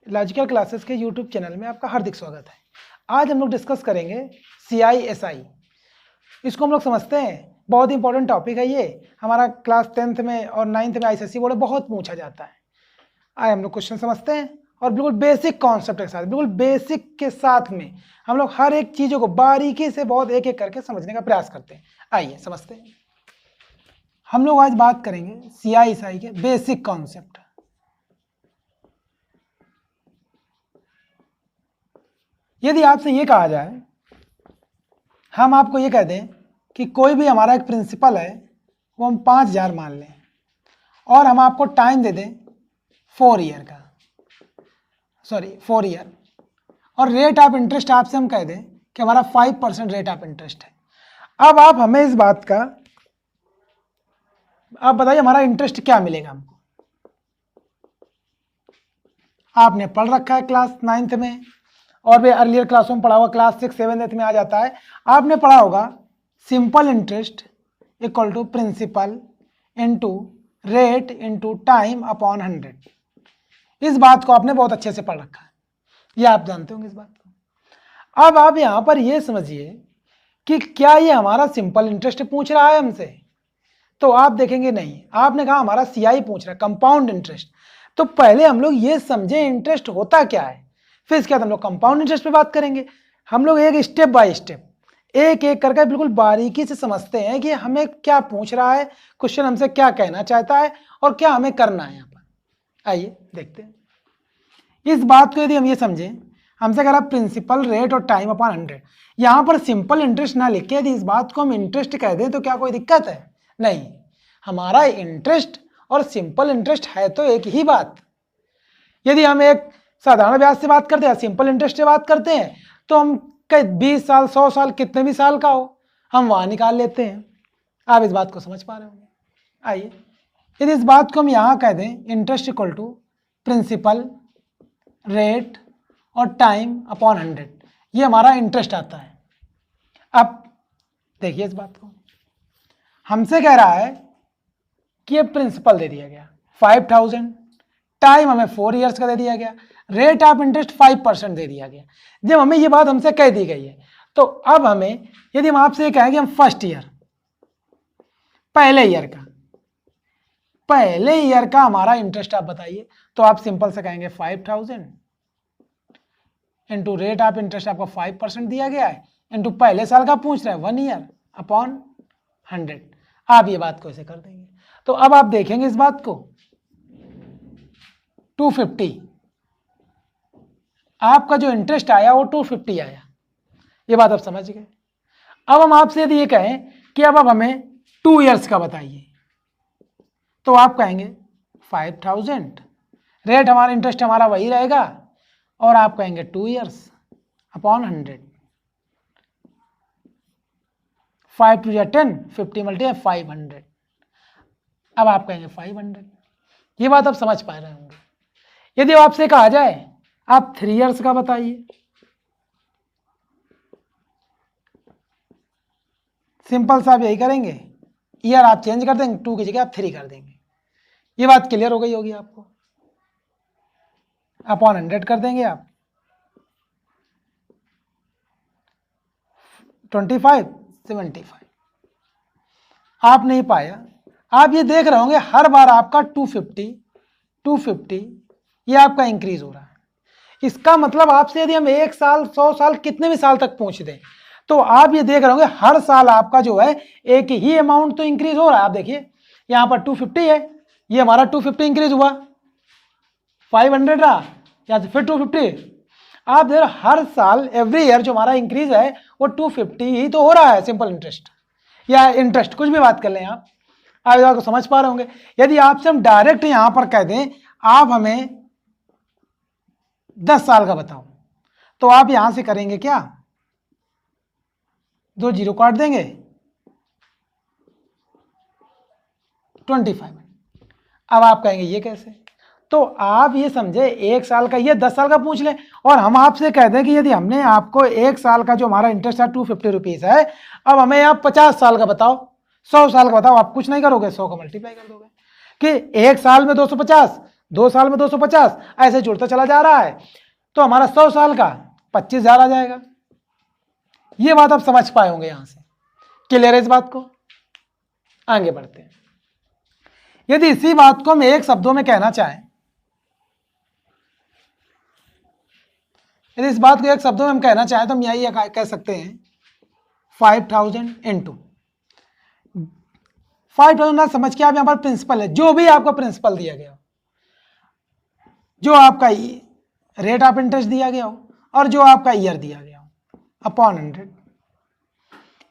Logical classes के YouTube channel में आपका हार्दिक स्वागत है। आज हम लोग डिस्कस करेंगे CISI। इसको हम लोग समझते हैं, बहुत इंपॉर्टेंट टॉपिक है ये। हमारा क्लास 10th में और 9th में ICSE बोर्ड बहुत पूछा जाता है। आए हम लोग क्वेश्चन समझते हैं और बिल्कुल बेसिक कॉन्सेप्ट के साथ, बिल्कुल बेसिक के साथ में हम लोग हर एक चीज़ों को बारीकी से बहुत एक एक करके समझने का प्रयास करते हैं। आइए समझते हैं। हम लोग आज बात करेंगे CISI के बेसिक कॉन्सेप्ट। यदि आपसे ये कहा जाए, हम आपको ये कह दें कि कोई भी हमारा एक प्रिंसिपल है, वो हम 5000 मान लें और हम आपको टाइम दे दें 4 ईयर का, 4 ईयर, और रेट ऑफ इंटरेस्ट आपसे हम कह दें कि हमारा 5% रेट ऑफ इंटरेस्ट है। अब आप हमें इस बात का आप बताइए हमारा इंटरेस्ट क्या मिलेगा हमको। आपने पढ़ रखा है क्लास 9th में और भी अर्लियर क्लासों में पढ़ा हुआ, क्लास 6, 7, 8 में आ जाता है। आपने पढ़ा होगा simple interest equal to principal into rate into time upon 100। इस बात को आपने बहुत अच्छे से पढ़ रखा है, ये आप जानते होंगे इस बात को। अब आप यहाँ पर ये समझिए कि क्या ये हमारा सिंपल इंटरेस्ट पूछ रहा है हमसे, तो आप देखेंगे नहीं, आपने कहा हमारा CI पूछ रहा है, कंपाउंड इंटरेस्ट। तो पहले हम लोग ये समझे इंटरेस्ट होता क्या है, फिर इसके बाद हम लोग कंपाउंड इंटरेस्ट पे बात करेंगे। हम लोग एक स्टेप बाय स्टेप, एक एक करके बिल्कुल बारीकी से समझते हैं कि हमें क्या पूछ रहा है, क्वेश्चन हमसे क्या कहना चाहता है और क्या हमें करना है यहाँ पर। आइए देखते हैं इस बात को। यदि हम ये समझें, हमसे कह रहा प्रिंसिपल रेट और टाइम अपॉन 100, यहाँ पर सिंपल इंटरेस्ट ना लिख के यदि इस बात को हम इंटरेस्ट कह दें तो क्या कोई दिक्कत है? नहीं, हमारा इंटरेस्ट और सिंपल इंटरेस्ट है तो एक ही बात। यदि हम एक साधारण ब्याज से बात करते हैं, सिंपल इंटरेस्ट से बात करते हैं, तो हम 20 साल 100 साल कितने भी साल का हो, हम वहां निकाल लेते हैं। आप इस बात को समझ पा रहे होंगे। आइए, यदि इस बात को हम यहाँ कह दें interest equal to principal rate और टाइम अपॉन 100, ये हमारा इंटरेस्ट आता है। अब देखिए इस बात को, हमसे कह रहा है कि ये प्रिंसिपल दे दिया गया 5000, टाइम हमें 4 ईयर्स का दे दिया गया, रेट ऑफ इंटरेस्ट 5% दे दिया गया। जब हमें ये बात हमसे कह दी गई है, तो अब हमें यदि हम आपसे ये कहें कि हम फर्स्ट ईयर, पहले ईयर का हमारा इंटरेस्ट आप बताइए, तो आप सिंपल से कहेंगे 5000 इंटू रेट ऑफ इंटरेस्ट आपको 5% दिया गया है, इंटू पहले साल का पूछ रहे हैं 1 ईयर अपॉन 100। आप ये बात को ऐसे कर देंगे। तो अब आप देखेंगे इस बात को 250, आपका जो इंटरेस्ट आया वो 250 आया। ये बात आप समझ गए। अब हम आपसे यदि ये कहें कि अब हमें 2 ईयर्स का बताइए, तो आप कहेंगे 5000, रेट हमारा इंटरेस्ट हमारा वही रहेगा और आप कहेंगे 2 ईयर्स अपॉन 100। 5 2 10, 50 मल्टीप्लाई 500। अब आप कहेंगे 500। ये बात आप समझ पा रहे होंगे। यदि आपसे कहा जाए आप 3 ईयर्स का बताइए, सिंपल सा आप यही करेंगे, ईयर आप चेंज कर देंगे, 2 की जगह आप 3 कर देंगे। ये बात क्लियर हो गई होगी आपको। अपॉन 100 कर देंगे आप, 25 75। आप नहीं पाया, आप ये देख रहे होंगे हर बार आपका 250 ये आपका इंक्रीज हो रहा है। इसका मतलब आपसे यदि हम 1 साल 100 साल कितने भी साल तक पहुंच दें, तो आप ये देख रहे होंगे हर साल आपका जो है एक ही अमाउंट तो इंक्रीज हो रहा है। आप देखिए यहाँ पर 250 है, ये हमारा 250 इंक्रीज हुआ, 500 रहा, या फिर 250। आप देख रहे हर साल एवरी ईयर जो हमारा इंक्रीज है वो 250 ही तो हो रहा है। सिंपल इंटरेस्ट या इंटरेस्ट, कुछ भी बात कर लें आप इस बात को समझ पा रहे होंगे। यदि आपसे हम डायरेक्ट यहां पर कह दें आप हमें 10 साल का बताओ, तो आप यहां से करेंगे क्या, 2 जीरो काट देंगे, 25। अब आप कहेंगे ये कैसे, तो आप ये समझे 1 साल का, ये 10 साल का पूछ लें और हम आपसे कह दें कि यदि हमने आपको 1 साल का जो हमारा इंटरेस्ट है 250 रुपीज है, अब हमें आप 50 साल का बताओ, 100 साल का बताओ। आप कुछ नहीं करोगे, 100 का मल्टीप्लाई कर दोगे कि 1 साल में 250, 2 साल में 250, ऐसे जुड़ता चला जा रहा है, तो हमारा 100 साल का 25,000 आ जाएगा। ये बात आप समझ पाए होंगे, यहां से क्लियर है इस बात को। आगे बढ़ते हैं। यदि इसी बात को हम एक शब्दों में कहना चाहें, यदि इस बात को एक शब्दों में हम कहना चाहें तो हम यही कह सकते हैं 5,000 इंटू 5,000 ना समझ के आप यहां पर प्रिंसिपल है, जो भी आपका प्रिंसिपल दिया गया हो, जो आपका रेट ऑफ इंटरेस्ट दिया गया हो और जो आपका ईयर दिया गया हो अपॉन 100,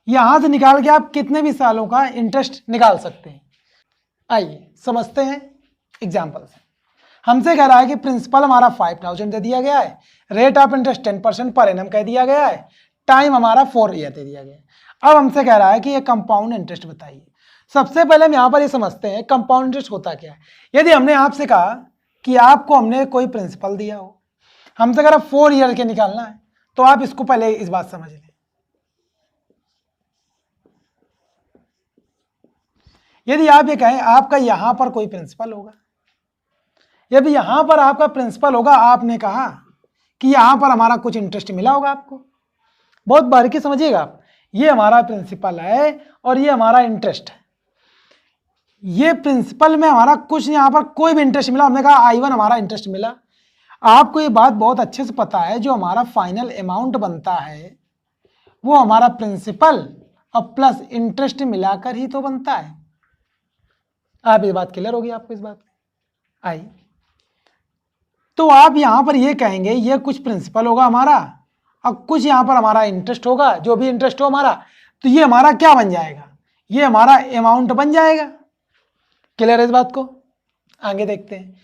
यहां से निकाल के आप कितने भी सालों का इंटरेस्ट निकाल सकते हैं। आइए समझते हैं एग्जाम्पल से। हमसे कह रहा है कि प्रिंसिपल हमारा 5,000 दे दिया गया है, rate of interest 10% per annum कह दिया गया है, टाइम हमारा 4 ईयर दे दिया गया है। अब हमसे कह रहा है कि ये कंपाउंड इंटरेस्ट बताइए। सबसे पहले हम यहाँ पर ये समझते हैं कंपाउंड इंटरेस्ट होता क्या है। यदि हमने आपसे कहा कि आपको हमने कोई प्रिंसिपल दिया हो, हमसे अगर 4 ईयर के निकालना है, तो आप इसको पहले इस बात समझ लें। यदि आप ये कहें आपका यहां पर कोई प्रिंसिपल होगा, यदि यहां पर आपका प्रिंसिपल होगा, आपने कहा कि यहां पर हमारा कुछ इंटरेस्ट मिला होगा आपको, बहुत बारीकी समझिएगा आप, ये हमारा प्रिंसिपल है और ये हमारा इंटरेस्ट है। ये प्रिंसिपल में हमारा कुछ यहां पर कोई भी इंटरेस्ट मिला, हमने कहा I1 हमारा इंटरेस्ट मिला। आपको ये बात बहुत अच्छे से पता है, जो हमारा फाइनल अमाउंट बनता है वो हमारा प्रिंसिपल और प्लस इंटरेस्ट मिलाकर ही तो बनता है। आप ये बात क्लियर होगी आपको इस बात में। आई तो आप यहां पर ये कहेंगे ये कुछ प्रिंसिपल होगा हमारा और कुछ यहां पर हमारा इंटरेस्ट होगा, जो भी इंटरेस्ट हो हमारा, तो ये हमारा क्या बन जाएगा, ये हमारा अमाउंट बन जाएगा। क्लियर है इस बात को। आगे देखते हैं।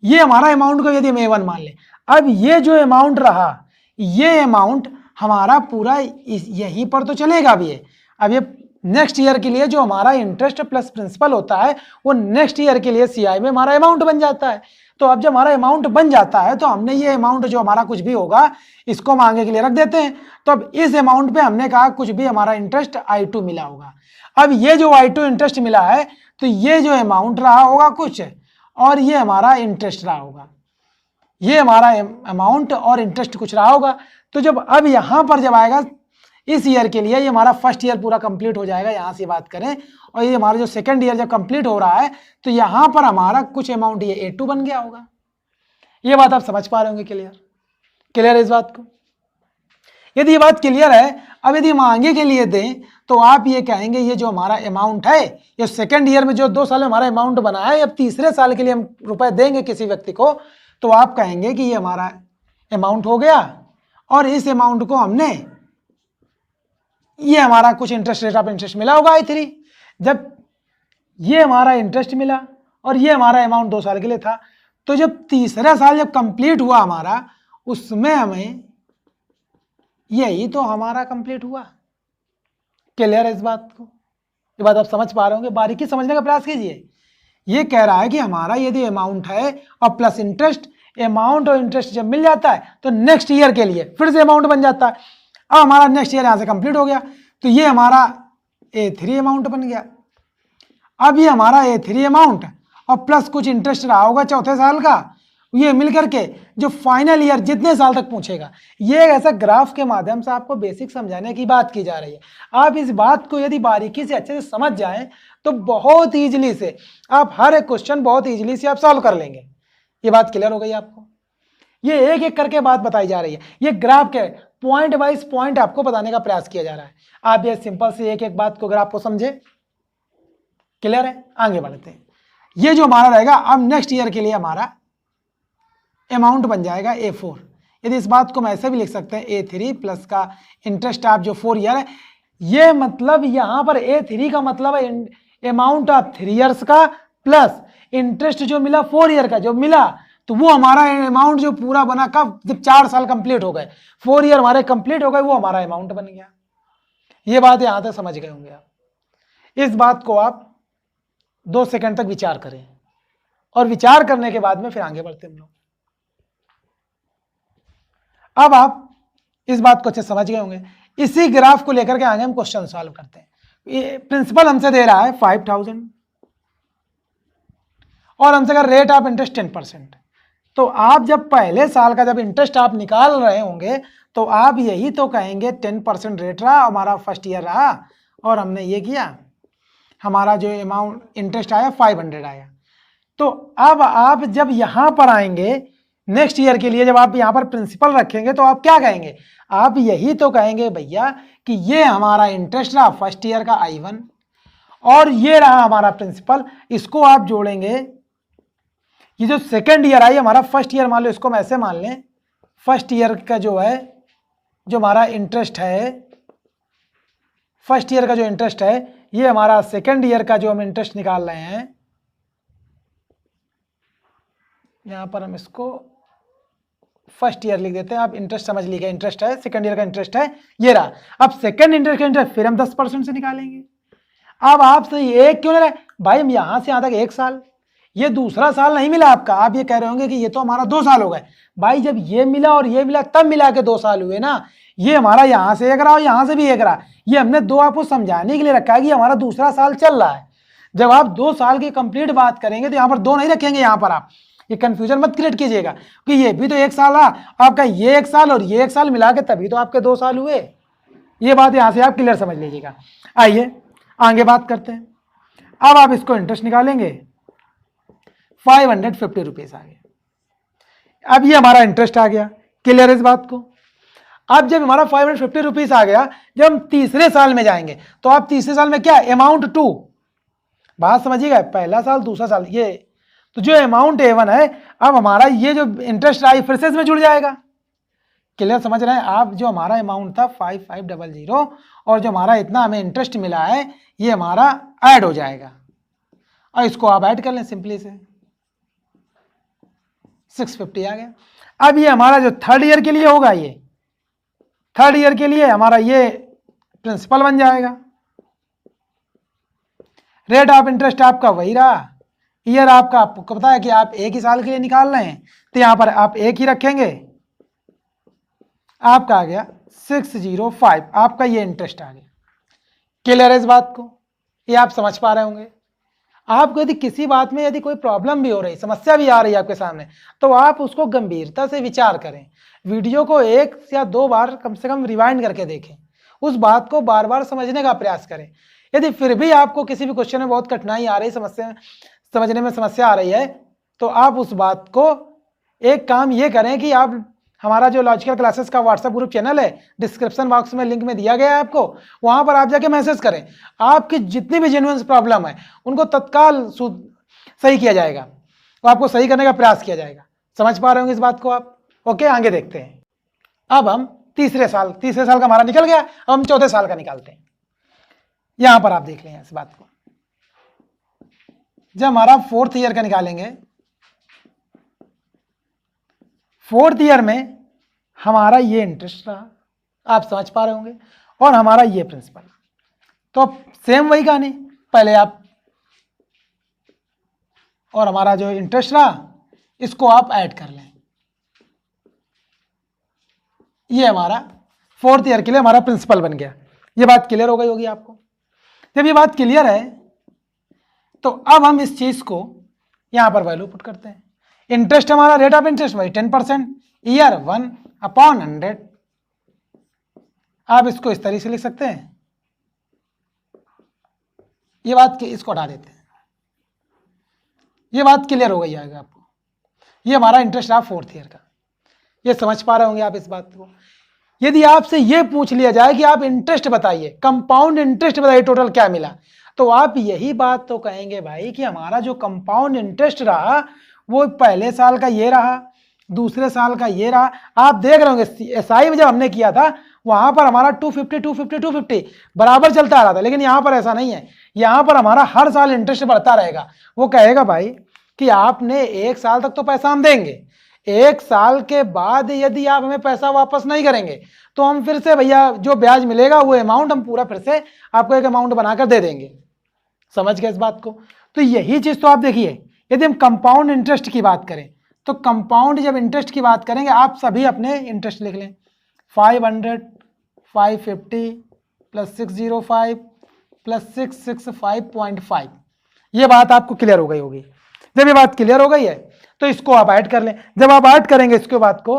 ये हमारा अमाउंट को यदि हम A1 मान लें, अब ये जो अमाउंट रहा, ये अमाउंट हमारा पूरा यहीं पर तो चलेगा भी है। अब ये नेक्स्ट ईयर के लिए जो हमारा इंटरेस्ट प्लस प्रिंसिपल होता है, वो नेक्स्ट ईयर के लिए CI में हमारा अमाउंट बन जाता है। तो अब जब हमारा अमाउंट बन जाता है, तो हमने ये अमाउंट जो हमारा कुछ भी होगा, इसको हम आगे के लिए रख देते हैं। तो अब इस अमाउंट पे हमने कहा कुछ भी हमारा इंटरेस्ट I2 मिला होगा। अब ये जो I2 इंटरेस्ट मिला है, तो ये जो अमाउंट रहा होगा कुछ, और ये हमारा इंटरेस्ट रहा होगा, ये हमारा अमाउंट और इंटरेस्ट कुछ रहा होगा। तो जब अब यहां पर जब आएगा इस ईयर के लिए, ये हमारा फर्स्ट ईयर पूरा कंप्लीट हो जाएगा, यहां से बात करें, और ये हमारा जो सेकंड ईयर जब कंप्लीट हो रहा है, तो यहां पर हमारा कुछ अमाउंट ये A2 बन गया होगा। ये बात आप समझ पा रहे होंगे। क्लियर है इस बात को। यदि ये बात क्लियर है, अब यदि हम आगे के लिए दें, तो आप ये कहेंगे ये जो हमारा अमाउंट है, ये सेकंड ईयर में जो 2 साल में हमारा अमाउंट बना है, अब तीसरे साल के लिए हम रुपए देंगे किसी व्यक्ति को, तो आप कहेंगे कि ये हमारा अमाउंट हो गया, और इस अमाउंट को हमने, ये हमारा कुछ इंटरेस्ट, रेट ऑफ इंटरेस्ट मिला होगा I3। जब ये हमारा इंटरेस्ट मिला और ये हमारा अमाउंट 2 साल के लिए था, तो जब तीसरा साल जब कंप्लीट हुआ हमारा, उसमें हमें यही तो हमारा कंप्लीट हुआ। क्लियर है इस बात को। ये बात आप समझ पा रहे होंगे, बारीकी समझने का प्रयास कीजिए। ये कह रहा है कि हमारा यदि अमाउंट है और प्लस इंटरेस्ट, अमाउंट और इंटरेस्ट जब मिल जाता है, तो नेक्स्ट ईयर के लिए फिर से अमाउंट बन जाता है। अब हमारा नेक्स्ट ईयर यहां से कंप्लीट हो गया, तो ये हमारा A3 अमाउंट बन गया। अब ये हमारा A3 अमाउंट और प्लस कुछ इंटरेस्ट रहा होगा चौथे साल का, ये मिलकर के जो फाइनल ईयर जितने साल तक पूछेगा। ये ऐसा ग्राफ के माध्यम से आपको बेसिक समझाने की बात की जा रही है। आप इस बात को यदि बारीकी से अच्छे से समझ जाएं, तो बहुत ईजिली से आप हर एक क्वेश्चन बहुत ईजिली से आप सॉल्व कर लेंगे। ये बात क्लियर हो गई आपको। ये एक एक करके बात बताई जा रही है, ये ग्राफ के पॉइंट वाइज पॉइंट आपको बताने का प्रयास किया जा रहा है। आप ये सिंपल से एक एक बात को ग्राफ को समझे। क्लियर है। आगे बढ़ते हैं। ये जो हमारा रहेगा, अब नेक्स्ट ईयर के लिए हमारा अमाउंट बन जाएगा A4। यदि इस बात को मैं ऐसे भी लिख सकते हैं A3 प्लस का इंटरेस्ट आप जो 4 ईयर है, ये मतलब यहां पर A3 का मतलब है अमाउंट ऑफ 3 ईयर्स का प्लस इंटरेस्ट जो मिला 4 ईयर का जो मिला, तो वो हमारा अमाउंट जो पूरा बना कब, जब 4 साल कंप्लीट हो गए, 4 ईयर हमारे कंप्लीट हो गए, वो हमारा अमाउंट बन गया। ये बात यहां तक समझ गए होंगे आप। इस बात को आप 2 सेकंड तक विचार करें, और विचार करने के बाद में फिर आगे बढ़ते हम लोग। अब आप इस बात को अच्छे समझ गए होंगे। इसी ग्राफ को लेकर के आगे हम क्वेश्चन सॉल्व करते हैं। ये प्रिंसिपल हमसे दे रहा है 5,000 और हमसे कहा रेट ऑफ इंटरेस्ट 10%। तो आप जब पहले साल का जब इंटरेस्ट आप निकाल रहे होंगे तो आप यही तो कहेंगे 10% रेट रहा, हमारा फर्स्ट ईयर रहा और हमने ये किया, हमारा जो अमाउंट इंटरेस्ट आया 500 आया। तो अब आप जब यहाँ पर आएंगे नेक्स्ट ईयर के लिए, जब आप यहाँ पर प्रिंसिपल रखेंगे तो आप क्या कहेंगे, आप यही तो कहेंगे भैया कि ये हमारा इंटरेस्ट रहा फर्स्ट ईयर का I1 और ये रहा हमारा प्रिंसिपल, इसको आप जोड़ेंगे। ये जो सेकेंड ईयर आई हमारा फर्स्ट ईयर मान लो, इसको हम ऐसे मान लें, फर्स्ट ईयर का जो है जो हमारा इंटरेस्ट है, फर्स्ट ईयर का जो इंटरेस्ट है ये हमारा सेकेंड ईयर का जो हम इंटरेस्ट निकाल रहे हैं, यहां पर हम इसको फर्स्ट ईयर लिख देते हैं। आप इंटरेस्ट समझ लीजिए, इंटरेस्ट है सेकेंड ईयर का इंटरेस्ट है ये रहा। अब सेकेंड इंटरेस्ट का इंटरेस्ट फिर हम 10% से निकालेंगे। अब आपसे एक क्यों ले रहे भाई, हम यहां से यहां तक 1 साल, ये दूसरा साल नहीं मिला आपका। आप ये कह रहे होंगे कि ये तो हमारा 2 साल हो गए। भाई जब ये मिला और ये मिला तब मिला के 2 साल हुए ना। ये हमारा यहां से 1 रहा और यहां से भी 1 रहा। ये हमने 2 आपको समझाने के लिए रखा है कि हमारा दूसरा साल चल रहा है। जब आप 2 साल की कंप्लीट बात करेंगे तो यहाँ पर 2 नहीं रखेंगे, यहाँ पर आप ये कंफ्यूजन मत क्रिएट कीजिएगा कि ये भी तो 1 साल रहा, आपका ये 1 साल और ये 1 साल मिला के तभी तो आपके 2 साल हुए। ये बात यहाँ से आप क्लियर समझ लीजिएगा। आइए आगे बात करते हैं। अब आप इसको इंटरेस्ट निकालेंगे, 550 रुपीज आ गया। अब ये हमारा इंटरेस्ट आ गया, क्लियर इस बात को। अब जब हमारा 550 रुपीज आ गया, जब हम तीसरे साल में जाएंगे तो आप तीसरे साल में क्या अमाउंट 2, बात समझिएगा, पहला साल दूसरा साल, ये तो जो अमाउंट A1 है अब हमारा ये जो इंटरेस्ट आई फिर से इसमें जुड़ जाएगा। क्लियर समझ रहे हैं आप। जो हमारा अमाउंट था 5500 और जो हमारा इतना हमें इंटरेस्ट मिला है ये हमारा ऐड हो जाएगा और इसको आप ऐड कर लें सिंपली से, 650 आ गया। अब ये हमारा जो थर्ड ईयर के लिए होगा, ये थर्ड ईयर के लिए हमारा ये प्रिंसिपल बन जाएगा। रेट ऑफ इंटरेस्ट आपका वही रहा, ईयर आपका आपको पता है कि आप 1 ही साल के लिए निकाल रहे हैं तो यहां पर आप 1 ही रखेंगे। आपका आ गया 605, आपका ये इंटरेस्ट आ गया। क्लियर है इस बात को, ये आप समझ पा रहे होंगे। आपको यदि किसी बात में यदि कोई प्रॉब्लम भी हो रही, समस्या भी आ रही है आपके सामने, तो आप उसको गंभीरता से विचार करें। वीडियो को 1 या 2 बार कम से कम रिवाइंड करके देखें, उस बात को बार बार समझने का प्रयास करें। यदि फिर भी आपको किसी भी क्वेश्चन में बहुत कठिनाई आ रही, समस्या समझने में समस्या आ रही है, तो आप उस बात को एक काम ये करें कि आप हमारा जो लॉजिकल क्लासेस का व्हाट्सएप ग्रुप चैनल है, डिस्क्रिप्शन बॉक्स में लिंक में दिया गया है आपको, वहां पर आप जाके मैसेज करें। आपकी जितनी भी जेन्युइन प्रॉब्लम है उनको तत्काल सही किया जाएगा और आपको सही करने का प्रयास किया जाएगा। समझ पा रहे होंगे इस बात को आप। ओके, आगे देखते हैं। अब हम तीसरे साल का हमारा निकल गया, अब हम चौथे साल का निकालते हैं। यहां पर आप देख लें इस बात को। जब हमारा 4th ईयर का निकालेंगे, 4th ईयर में हमारा ये इंटरेस्ट रहा, आप समझ पा रहे होंगे, और हमारा ये प्रिंसिपल। तो सेम वही कहानी, पहले आप और हमारा जो इंटरेस्ट रहा इसको आप ऐड कर लें। ये हमारा 4th ईयर के लिए हमारा प्रिंसिपल बन गया। ये बात क्लियर हो गई होगी आपको। जब ये बात क्लियर है तो अब हम इस चीज को यहां पर वैल्यू पुट करते हैं। इंटरेस्ट हमारा रेट ऑफ इंटरेस्ट वही 10%, ईयर 1/100। आप इसको इस तरीके से लिख सकते हैं। ये बात इसको हटा देते हैं। ये बात क्लियर हो गई आएगा आपको। ये हमारा इंटरेस्ट रहा 4th ईयर का। ये समझ पा रहे होंगे आप इस बात को। यदि आपसे ये पूछ लिया जाए कि आप इंटरेस्ट बताइए, कंपाउंड इंटरेस्ट बताइए टोटल क्या मिला, तो आप यही बात तो कहेंगे भाई कि हमारा जो कंपाउंड इंटरेस्ट रहा वो पहले साल का ये रहा, दूसरे साल का ये रहा। आप देख रहे होंगे SI में जब हमने किया था वहां पर हमारा 250 बराबर चलता आ रहा था, लेकिन यहाँ पर ऐसा नहीं है। यहाँ पर हमारा हर साल इंटरेस्ट बढ़ता रहेगा। वो कहेगा भाई कि आपने 1 साल तक तो पैसा हम देंगे, 1 साल के बाद यदि आप हमें पैसा वापस नहीं करेंगे तो हम फिर से भैया जो ब्याज मिलेगा वो अमाउंट हम पूरा फिर से आपको एक अमाउंट बनाकर दे देंगे। समझ गए इस बात को। तो यही चीज तो आप देखिए, यदि हम कंपाउंड इंटरेस्ट की बात करें तो कंपाउंड जब इंटरेस्ट की बात करेंगे, आप सभी अपने इंटरेस्ट लिख लें। 500, 550 प्लस 605 प्लस 665.5। ये बात आपको क्लियर हो गई होगी। जब ये बात क्लियर हो गई है तो इसको आप ऐड कर लें। जब आप ऐड करेंगे इसके बाद को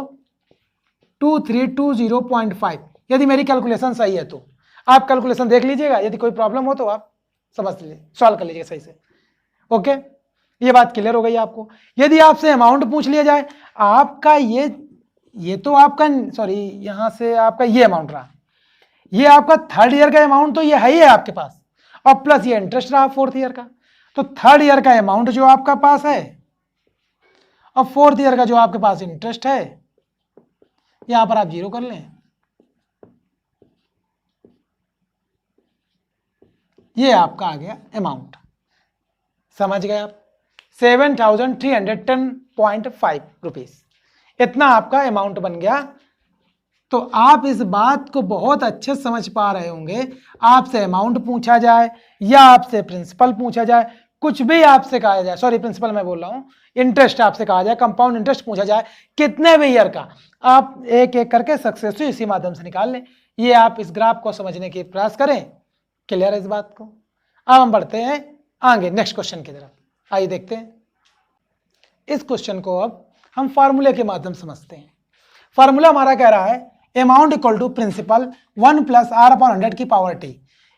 2320.5, यदि मेरी कैलकुलेशन सही है तो आप कैलकुलेशन देख लीजिएगा, यदि कोई प्रॉब्लम हो तो आप समझ लीजिए, सॉल्व कर लीजिएगा सही से। ओके, ये बात क्लियर हो गई आपको। यदि आपसे अमाउंट पूछ लिया जाए, आपका ये तो आपका सॉरी यहां से आपका ये अमाउंट रहा, ये आपका थर्ड ईयर का अमाउंट तो ये है ही है आपके पास, और प्लस ये इंटरेस्ट रहा फोर्थ ईयर का। तो थर्ड ईयर का अमाउंट जो आपका पास है और फोर्थ ईयर का जो आपके पास इंटरेस्ट है, यहां पर आप जीरो कर लें, ये आपका आ गया अमाउंट। समझ गए आप? 7310.5 रुपीज, इतना आपका अमाउंट बन गया। तो आप इस बात को बहुत अच्छे से समझ पा रहे होंगे, आपसे अमाउंट पूछा जाए या आपसे प्रिंसिपल पूछा जाए, कुछ भी आपसे कहा जाए, सॉरी प्रिंसिपल मैं बोल रहा हूं, इंटरेस्ट आपसे कहा जाए, कंपाउंड इंटरेस्ट पूछा जाए, कितने भी ईयर का, आप एक एक करके सक्सेसिव इसी माध्यम से निकाल लें। ये आप इस ग्राफ को समझने के प्रयास करें। क्लियर है इस बात को? अब हम बढ़ते हैं आगे नेक्स्ट क्वेश्चन की तरफ। आइए देखते हैं इस क्वेश्चन को। अब हम फार्मूले के माध्यम से समझते हैं। फार्मूला हमारा कह रहा है amount equal to principal 1 + r/100 की पावर t।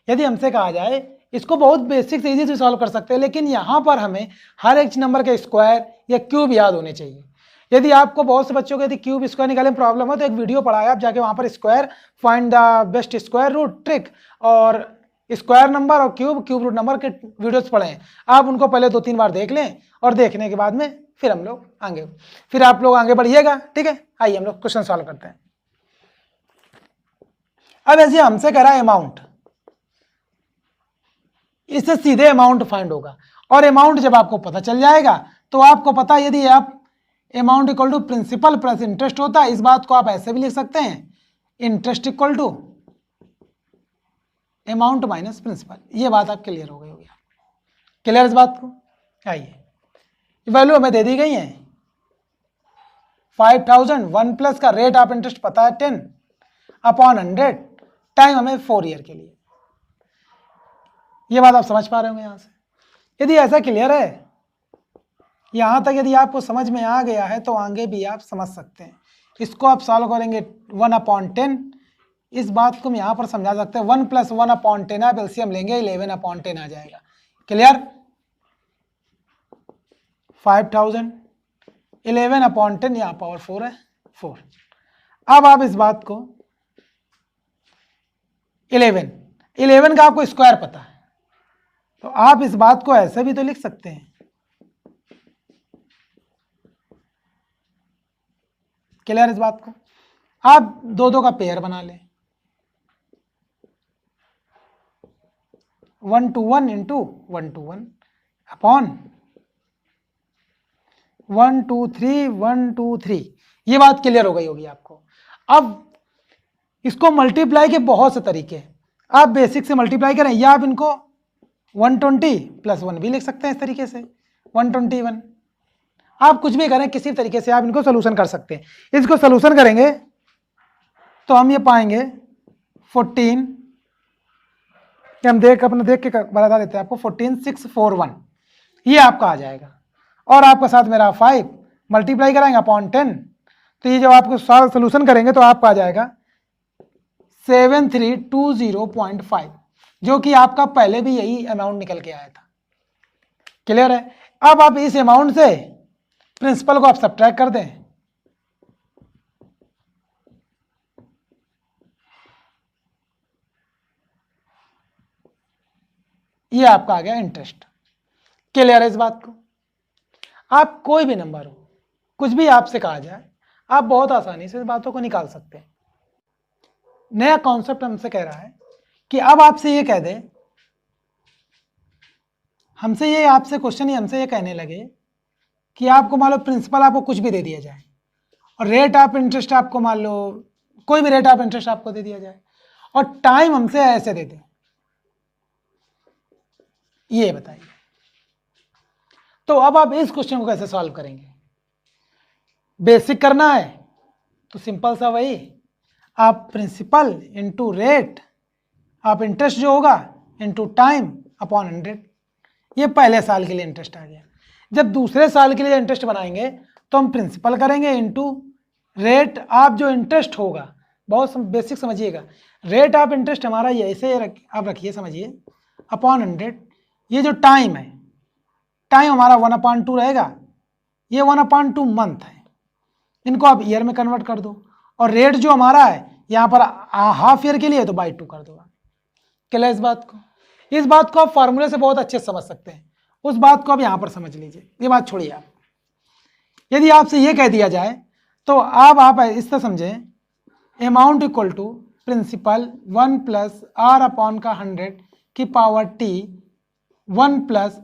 यदि हमसे कहा जाए, इसको बहुत बेसिक से इजी से सॉल्व कर सकते हैं, लेकिन यहां पर हमें हर एक नंबर के स्क्वायर या क्यूब याद होने चाहिए। यदि आपको बहुत से बच्चों को यदि क्यूब स्क्वायर निकालने में प्रॉब्लम हो तो एक वीडियो पढ़ा है, आप जाके वहां पर square find the best square root trick और स्क्वायर नंबर और क्यूब रूट नंबर के वीडियोस पढ़े हैं। आप उनको पहले 2-3 बार देख लें और देखने के बाद में फिर हम लोग आगे, फिर आप लोग आगे बढ़िएगा। ठीक है, आइए हम लोग क्वेश्चन सॉल्व करते हैं। अब ऐसे हमसे कह रहा है अमाउंट, इससे सीधे अमाउंट फाइंड होगा, और अमाउंट जब आपको पता चल जाएगा तो आपको पता, यदि आप amount equal to principal plus interest होता है, इस बात को आप ऐसे भी लिख सकते हैं, interest equal to amount minus principal. ये बात आप क्लियर हो गई होगी। क्लियर इस बात को? आइए, वैल्यू हमें दे दी गई है 5000, 1 प्लस का रेट ऑफ इंटरेस्ट पता है 10/100, टाइम हमें 4 ईयर के लिए। ये बात आप समझ पा रहे होंगे यहां से? यदि ऐसा क्लियर है, यहां तक यदि आपको समझ में आ गया है तो आगे भी आप समझ सकते हैं। इसको आप सॉल्व करेंगे 1/10, इस बात को हम यहां पर समझा सकते हैं। 1 + 1/10 आप एलसीएम लेंगे 11/10 आ जाएगा। क्लियर? 5000 11/10 यहां पावर 4 है, 4। अब आप इस बात को 11 का आपको स्क्वायर पता है, तो आप इस बात को ऐसे भी तो लिख सकते हैं। क्लियर इस बात को? आप 2-2 का पेयर बना लें, 1 to 1 इंटू 1 to 1 अपॉन 1 2 3 1 2 3। ये बात क्लियर हो गई होगी आपको। अब इसको मल्टीप्लाई के बहुत से तरीके हैं, आप बेसिक से मल्टीप्लाई करें या आप इनको 120 + 1 भी लिख सकते हैं इस तरीके से, 121। आप कुछ भी करें, किसी तरीके से आप इनको सोल्यूशन कर सकते हैं। इसको सोल्यूशन करेंगे तो हम ये पाएंगे 14, हम अपने देख के बता देते हैं आपको, 14641 ये आपका आ जाएगा, और आपका साथ मेरा 5 मल्टीप्लाई कराएंगे अपॉन 10, तो ये जब आपको सोल्यूशन करेंगे तो आपका आ जाएगा 7320.5, जो कि आपका पहले भी यही अमाउंट निकल के आया था। क्लियर है? अब आप इस अमाउंट से प्रिंसिपल को आप सब्ट्रैक्ट कर दें, ये आपका आ गया इंटरेस्ट। क्लियर है इस बात को? आप कोई भी नंबर हो, कुछ भी आपसे कहा जाए, आप बहुत आसानी से इस बातों को निकाल सकते हैं। नया कॉन्सेप्ट हमसे कह रहा है कि अब आपसे ये कह दे, हमसे ये आपसे क्वेश्चन ही हमसे ये कहने लगे कि आपको मान लो प्रिंसिपल आपको कुछ भी दे दिया जाए और रेट ऑफ इंटरेस्ट आपको मान लो कोई भी रेट ऑफ इंटरेस्ट आपको दे दिया जाए और टाइम हमसे ऐसे दे दे, ये बताइए। तो अब आप इस क्वेश्चन को कैसे सॉल्व करेंगे? बेसिक करना है तो सिंपल सा वही, आप प्रिंसिपल इंटू रेट आप इंटरेस्ट जो होगा इंटू टाइम अपॉन 100, ये पहले साल के लिए इंटरेस्ट आ गया। जब दूसरे साल के लिए इंटरेस्ट बनाएंगे तो हम प्रिंसिपल करेंगे इनटू रेट ऑफ जो इंटरेस्ट होगा, बहुत बेसिक समझिएगा, रेट ऑफ इंटरेस्ट हमारा ये ऐसे आप रखिए समझिए अपॉन 100, ये जो टाइम है, टाइम हमारा 1/2 रहेगा, ये 1/2 मंथ है, इनको आप ईयर में कन्वर्ट कर दो, और रेट जो हमारा है यहाँ पर हाफ ईयर के लिए तो बाई 2 कर दो। क्लियर इस बात को? इस बात को आप फार्मूले से बहुत अच्छे से समझ सकते हैं, उस बात को आप यहाँ पर समझ लीजिए, ये बात छोड़िए आप। यदि आपसे ये कह दिया जाए तो आप इस तरह समझें amount equal to principal 1 plus R upon का 100 की पावर टी 1 प्लस,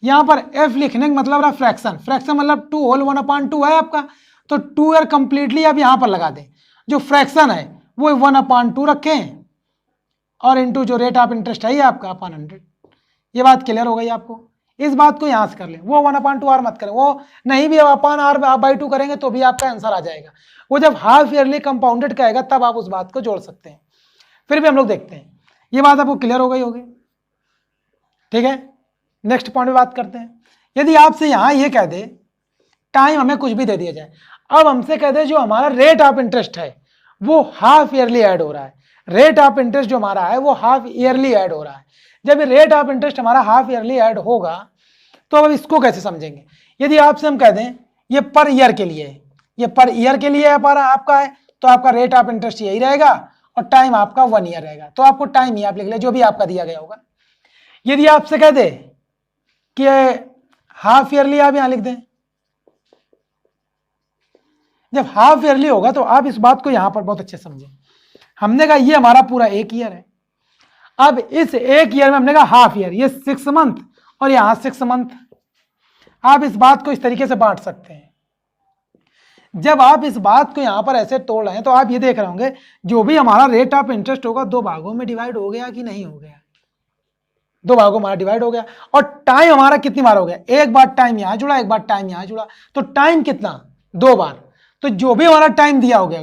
यहाँ पर एफ लिखने का मतलब रहा फ्रैक्शन, फ्रैक्शन मतलब 2 होल 1/2 है आपका, तो 2 ईयर कंप्लीटली आप यहाँ पर लगा दें, जो फ्रैक्शन है वो 1/2 रखें और इनटू जो रेट ऑफ इंटरेस्ट है ये आपका अपॉन 100। ये बात क्लियर हो गई आपको? इस बात को यहाँ से कर लें, वो 1/2 आर मत करें, वो नहीं भी अपॉन आर आप बाई 2 करेंगे तो भी आपका आंसर आ जाएगा। वो जब हाफ ईयरली कंपाउंडेड का आएगा तब आप उस बात को जोड़ सकते हैं। फिर भी हम लोग देखते हैं, ये बात आपको क्लियर हो गई होगी, ठीक है। नेक्स्ट पॉइंट पे बात करते हैं। यदि आपसे यहाँ ये कह दे टाइम हमें कुछ भी दे दिया जाए, अब हमसे कह दे जो हमारा रेट ऑफ इंटरेस्ट है वो हाफ ईयरली ऐड हो रहा है, रेट ऑफ इंटरेस्ट जो हमारा है वो हाफ ईयरली ऐड हो रहा है। जब रेट ऑफ इंटरेस्ट हमारा हाफ ईयरली ऐड होगा तो अब इसको कैसे समझेंगे? यदि आपसे हम कह दें ये पर ईयर के लिए है, ये पर ईयर के लिए आपका है, तो आपका रेट ऑफ इंटरेस्ट यही रहेगा और टाइम आपका 1 ईयर रहेगा, तो आपको टाइम ही आप लिख ले जो भी आपका दिया गया होगा। यदि आपसे कह दे कि हाफ ईयरली, आप यहां लिख दें, जब हाफ ईयरली होगा तो आप इस बात को यहां पर बहुत अच्छे समझें। हमने कहा ये हमारा पूरा 1 ईयर है, अब इस 1 ईयर में हमने कहा हाफ ईयर, ये 6 मंथ और यहां 6 मंथ। आप इस बात को इस तरीके से बांट सकते हैं। जब आप इस बात को यहां पर ऐसे तोड़ रहे हैं तो आप ये देख रहे होंगे जो भी हमारा रेट ऑफ इंटरेस्ट होगा 2 भागों में डिवाइड हो गया कि नहीं हो गया, 2 भागों में डिवाइड हो गया। और टाइम हमारा कितनी बार हो गया? एक बार टाइम यहां जुड़ा, एक बार टाइम यहां जुड़ा, तो टाइम कितना? 2 बार। तो जो भी हमारा टाइम दिया हो गया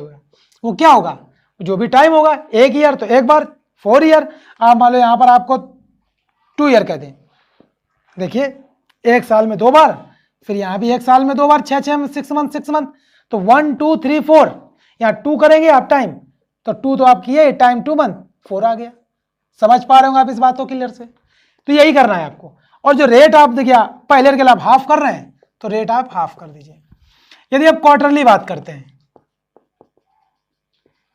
वो क्या होगा? जो भी टाइम होगा 1 ईयर तो एक बार, 4 ईयर। आप मान लो यहां पर आपको 2 ईयर कहते हैं, देखिए 1 साल में 2 बार, फिर यहां भी 1 साल में 2 बार, 6 मंथ 6 मंथ, तो 1 2 3 4, यहां 2 करेंगे आप टाइम, तो 2 तो आप किए, टाइम 2 मंथ, 4 आ गया। समझ पा रहे होंगे आप इस बात को क्लियर से? तो यही करना है आपको। और जो रेट आप देखिए पहले के लिए आप हाफ कर रहे हैं तो रेट आप हाफ कर दीजिए। यदि आप क्वार्टरली बात करते हैं,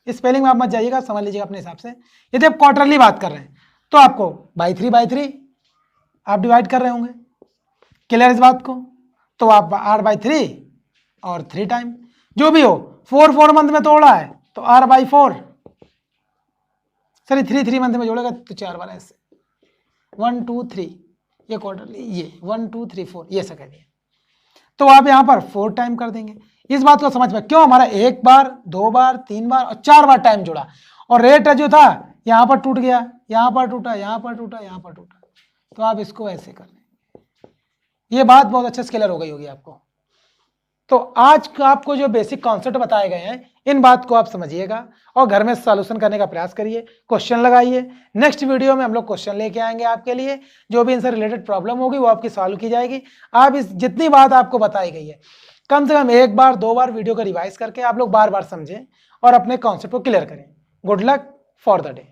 स्पेलिंग में आप मत जाइएगा, समझ लीजिएगा अपने हिसाब से। यदि आप क्वार्टरली बात कर रहे हैं तो आपको बाई 3 आप डिवाइड कर रहे होंगे, क्लियर इस बात को? तो आप r/3 और 3 टाइम जो भी हो, 4 मंथ में तोड़ा है तो r/4, सॉरी 3 मंथ में जोड़ेगा तो 4 बार ऐसे 1 2 3, ये क्वार्टरली, ये 1 2 3 4, ये ऐसा कह दिया, तो आप यहां पर 4 टाइम कर देंगे। इस बात को समझ में क्यों हमारा 1 बार 2 बार 3 बार और 4 बार टाइम जुड़ा, और रेट जो था यहां पर टूट गया, यहां पर टूटा, यहां पर टूटा, यहां पर टूटा, तो आप इसको ऐसे कर लेंगे। ये बात बहुत अच्छे से क्लियर हो गई होगी आपको। तो आज का आपको जो बेसिक कॉन्सेप्ट बताए गए हैं, इन बात को आप समझिएगा और घर में सॉल्यूशन करने का प्रयास करिए, क्वेश्चन लगाइए। नेक्स्ट वीडियो में हम लोग क्वेश्चन लेके आएंगे आपके लिए, जो भी इनसे रिलेटेड प्रॉब्लम होगी वो आपकी सॉल्व की जाएगी। आप इस जितनी बात आपको बताई गई है कम से कम 1 बार 2 बार वीडियो को रिवाइज करके आप लोग बार बार समझें और अपने कॉन्सेप्ट को क्लियर करें। Good luck for the day.